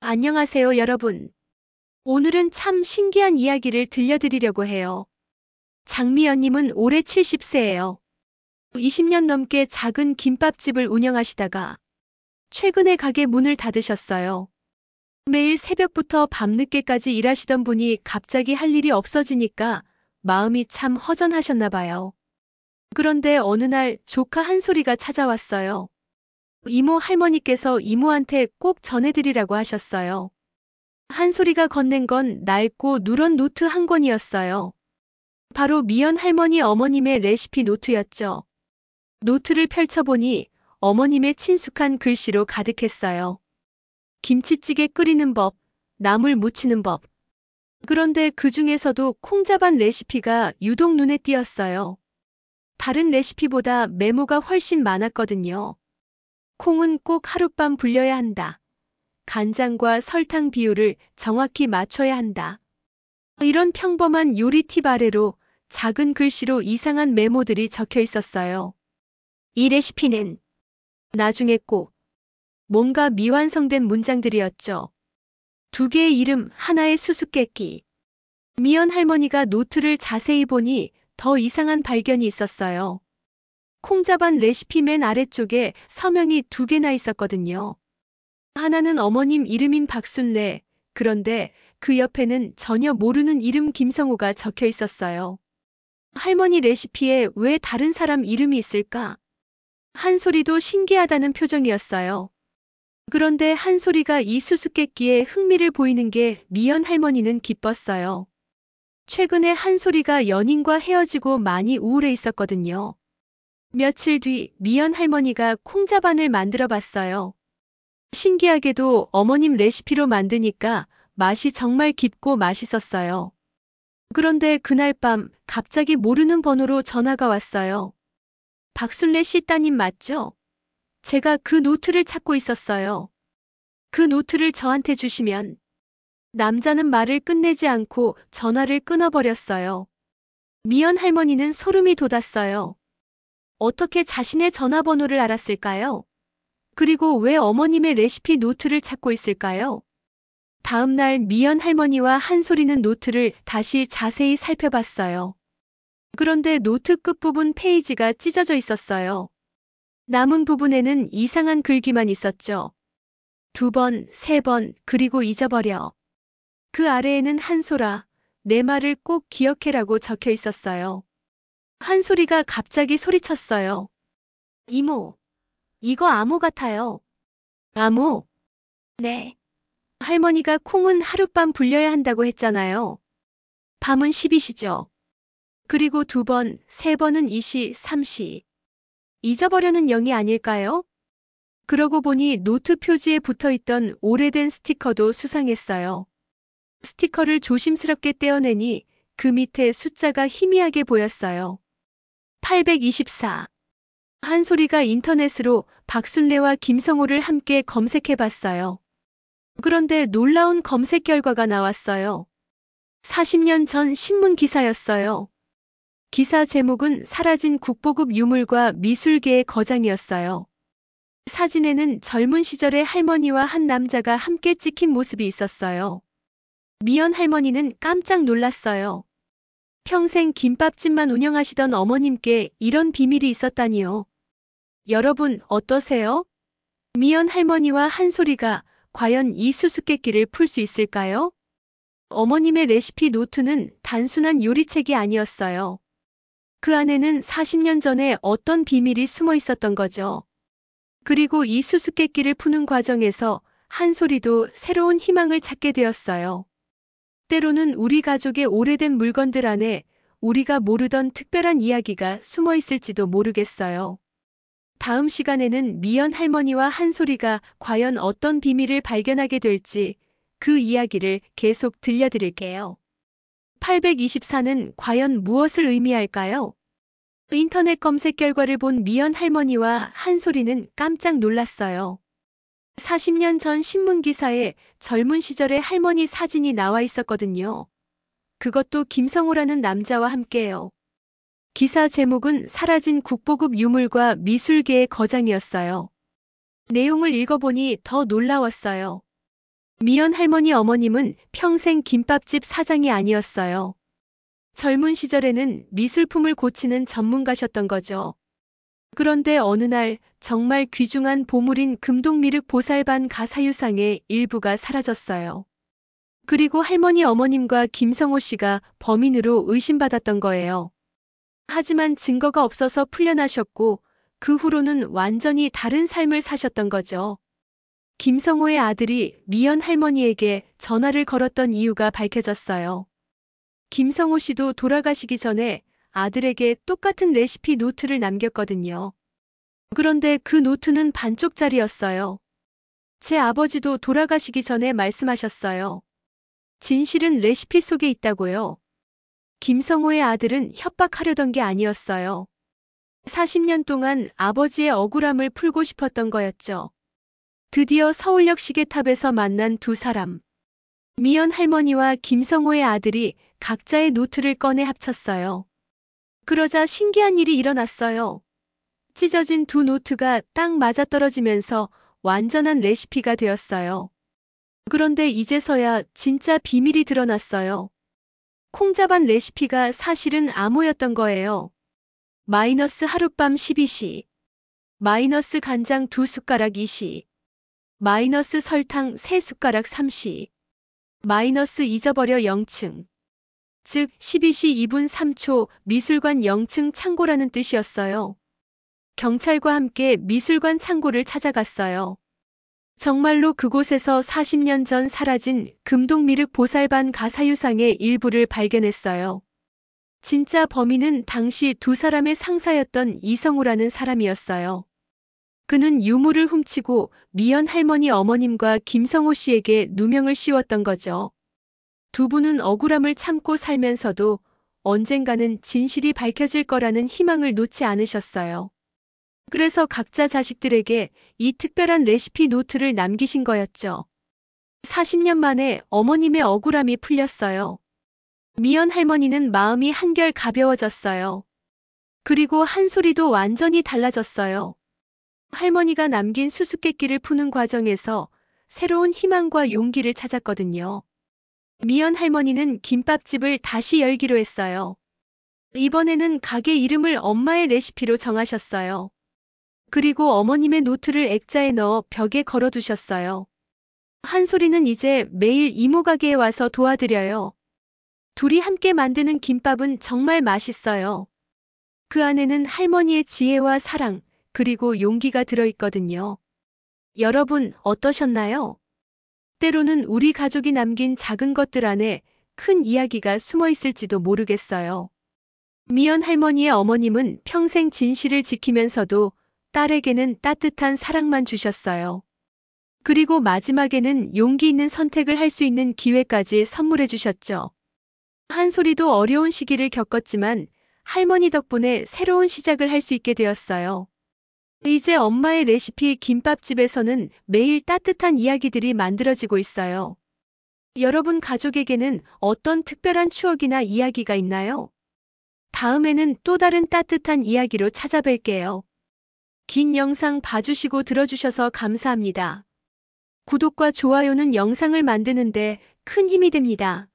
안녕하세요, 여러분. 오늘은 참 신기한 이야기를 들려드리려고 해요. 장미연님은 올해 70세예요. 20년 넘게 작은 김밥집을 운영하시다가 최근에 가게 문을 닫으셨어요. 매일 새벽부터 밤늦게까지 일하시던 분이 갑자기 할 일이 없어지니까 마음이 참 허전하셨나 봐요. 그런데 어느 날 조카 한소리가 찾아왔어요. 이모 할머니께서 이모한테 꼭 전해드리라고 하셨어요. 한소리가 건넨 건 낡고 누런 노트 한 권이었어요. 바로 미연 할머니 어머님의 레시피 노트였죠. 노트를 펼쳐보니 어머님의 친숙한 글씨로 가득했어요. 김치찌개 끓이는 법, 나물 무치는 법. 그런데 그 중에서도 콩자반 레시피가 유독 눈에 띄었어요. 다른 레시피보다 메모가 훨씬 많았거든요. 콩은 꼭 하룻밤 불려야 한다. 간장과 설탕 비율을 정확히 맞춰야 한다. 이런 평범한 요리 팁 아래로 작은 글씨로 이상한 메모들이 적혀 있었어요. 이 레시피는 나중에 꼭 뭔가 미완성된 문장들이었죠. 두 개의 이름, 하나의 수수께끼. 미연 할머니가 노트를 자세히 보니 더 이상한 발견이 있었어요. 콩자반 레시피 맨 아래쪽에 서명이 두 개나 있었거든요. 하나는 어머님 이름인 박순례, 그런데 그 옆에는 전혀 모르는 이름 김성호가 적혀 있었어요. 할머니 레시피에 왜 다른 사람 이름이 있을까? 한소리도 신기하다는 표정이었어요. 그런데 한소리가 이 수수께끼에 흥미를 보이는 게 미연 할머니는 기뻤어요. 최근에 한소리가 연인과 헤어지고 많이 우울해 있었거든요. 며칠 뒤 미연 할머니가 콩자반을 만들어 봤어요. 신기하게도 어머님 레시피로 만드니까 맛이 정말 깊고 맛있었어요. 그런데 그날 밤 갑자기 모르는 번호로 전화가 왔어요. 박순례 씨 따님 맞죠? 제가 그 노트를 찾고 있었어요. 그 노트를 저한테 주시면. 남자는 말을 끝내지 않고 전화를 끊어버렸어요. 미연 할머니는 소름이 돋았어요. 어떻게 자신의 전화번호를 알았을까요? 그리고 왜 어머님의 레시피 노트를 찾고 있을까요? 다음 날 미연 할머니와 한소리는 노트를 다시 자세히 살펴봤어요. 그런데 노트 끝부분 페이지가 찢어져 있었어요. 남은 부분에는 이상한 글귀만 있었죠. 2번, 3번, 그리고 잊어버려. 그 아래에는 한소라, 내 말을 꼭 기억해라고 적혀 있었어요. 한소리가 갑자기 소리쳤어요. 이모, 이거 암호 같아요. 암호? 네. 할머니가 콩은 하룻밤 불려야 한다고 했잖아요. 밤은 10이시죠. 그리고 2번, 3번은 2시, 3시. 잊어버려는 0이 아닐까요? 그러고 보니 노트 표지에 붙어있던 오래된 스티커도 수상했어요. 스티커를 조심스럽게 떼어내니 그 밑에 숫자가 희미하게 보였어요. 824. 한소리가 인터넷으로 박순례와 김성호를 함께 검색해봤어요. 그런데 놀라운 검색 결과가 나왔어요. 40년 전 신문 기사였어요. 기사 제목은 사라진 국보급 유물과 미술계의 거장이었어요. 사진에는 젊은 시절의 할머니와 한 남자가 함께 찍힌 모습이 있었어요. 미연 할머니는 깜짝 놀랐어요. 평생 김밥집만 운영하시던 어머님께 이런 비밀이 있었다니요. 여러분 어떠세요? 미연 할머니와 한소리가 과연 이 수수께끼를 풀 수 있을까요? 어머님의 레시피 노트는 단순한 요리책이 아니었어요. 그 안에는 40년 전에 어떤 비밀이 숨어 있었던 거죠. 그리고 이 수수께끼를 푸는 과정에서 한소리도 새로운 희망을 찾게 되었어요. 때로는 우리 가족의 오래된 물건들 안에 우리가 모르던 특별한 이야기가 숨어 있을지도 모르겠어요. 다음 시간에는 미연 할머니와 한소리가 과연 어떤 비밀을 발견하게 될지 그 이야기를 계속 들려드릴게요. 824는 과연 무엇을 의미할까요? 인터넷 검색 결과를 본 미연 할머니와 한소리는 깜짝 놀랐어요. 40년 전 신문 기사에 젊은 시절의 할머니 사진이 나와 있었거든요. 그것도 김성호라는 남자와 함께요. 기사 제목은 사라진 국보급 유물과 미술계의 거장이었어요. 내용을 읽어보니 더 놀라웠어요. 미연 할머니 어머님은 평생 김밥집 사장이 아니었어요. 젊은 시절에는 미술품을 고치는 전문가셨던 거죠. 그런데 어느 날 정말 귀중한 보물인 금동미륵 보살반 가사유상의 일부가 사라졌어요. 그리고 할머니 어머님과 김성호 씨가 범인으로 의심받았던 거예요. 하지만 증거가 없어서 풀려나셨고 그 후로는 완전히 다른 삶을 사셨던 거죠. 김성호의 아들이 미연 할머니에게 전화를 걸었던 이유가 밝혀졌어요. 김성호 씨도 돌아가시기 전에 아들에게 똑같은 레시피 노트를 남겼거든요. 그런데 그 노트는 반쪽짜리였어요. 제 아버지도 돌아가시기 전에 말씀하셨어요. 진실은 레시피 속에 있다고요. 김성호의 아들은 협박하려던 게 아니었어요. 40년 동안 아버지의 억울함을 풀고 싶었던 거였죠. 드디어 서울역 시계탑에서 만난 두 사람. 미연 할머니와 김성호의 아들이 각자의 노트를 꺼내 합쳤어요. 그러자 신기한 일이 일어났어요. 찢어진 두 노트가 딱 맞아떨어지면서 완전한 레시피가 되었어요. 그런데 이제서야 진짜 비밀이 드러났어요. 콩자반 레시피가 사실은 암호였던 거예요. 마이너스 하룻밤 12시, 마이너스 간장 2숟가락 2시, 마이너스 설탕 3숟가락 3시, 마이너스 잊어버려 0층. 즉 12시 2분 3초 미술관 0층 창고라는 뜻이었어요. 경찰과 함께 미술관 창고를 찾아갔어요. 정말로 그곳에서 40년 전 사라진 금동미륵 보살반 가사유상의 일부를 발견했어요. 진짜 범인은 당시 두 사람의 상사였던 이성우라는 사람이었어요. 그는 유물을 훔치고 미연 할머니 어머님과 김성호 씨에게 누명을 씌웠던 거죠. 두 분은 억울함을 참고 살면서도 언젠가는 진실이 밝혀질 거라는 희망을 놓지 않으셨어요. 그래서 각자 자식들에게 이 특별한 레시피 노트를 남기신 거였죠. 40년 만에 어머님의 억울함이 풀렸어요. 미연 할머니는 마음이 한결 가벼워졌어요. 그리고 한 소리도 완전히 달라졌어요. 할머니가 남긴 수수께끼를 푸는 과정에서 새로운 희망과 용기를 찾았거든요. 미연 할머니는 김밥집을 다시 열기로 했어요. 이번에는 가게 이름을 엄마의 레시피로 정하셨어요. 그리고 어머님의 노트를 액자에 넣어 벽에 걸어두셨어요. 한솔이는 이제 매일 이모 가게에 와서 도와드려요. 둘이 함께 만드는 김밥은 정말 맛있어요. 그 안에는 할머니의 지혜와 사랑, 그리고 용기가 들어있거든요. 여러분 어떠셨나요? 때로는 우리 가족이 남긴 작은 것들 안에 큰 이야기가 숨어 있을지도 모르겠어요. 미연 할머니의 어머님은 평생 진실을 지키면서도 딸에게는 따뜻한 사랑만 주셨어요. 그리고 마지막에는 용기 있는 선택을 할 수 있는 기회까지 선물해 주셨죠. 한솔이도 어려운 시기를 겪었지만 할머니 덕분에 새로운 시작을 할 수 있게 되었어요. 이제 엄마의 레시피 김밥집에서는 매일 따뜻한 이야기들이 만들어지고 있어요. 여러분 가족에게는 어떤 특별한 추억이나 이야기가 있나요? 다음에는 또 다른 따뜻한 이야기로 찾아뵐게요. 긴 영상 봐주시고 들어주셔서 감사합니다. 구독과 좋아요는 영상을 만드는데 큰 힘이 됩니다.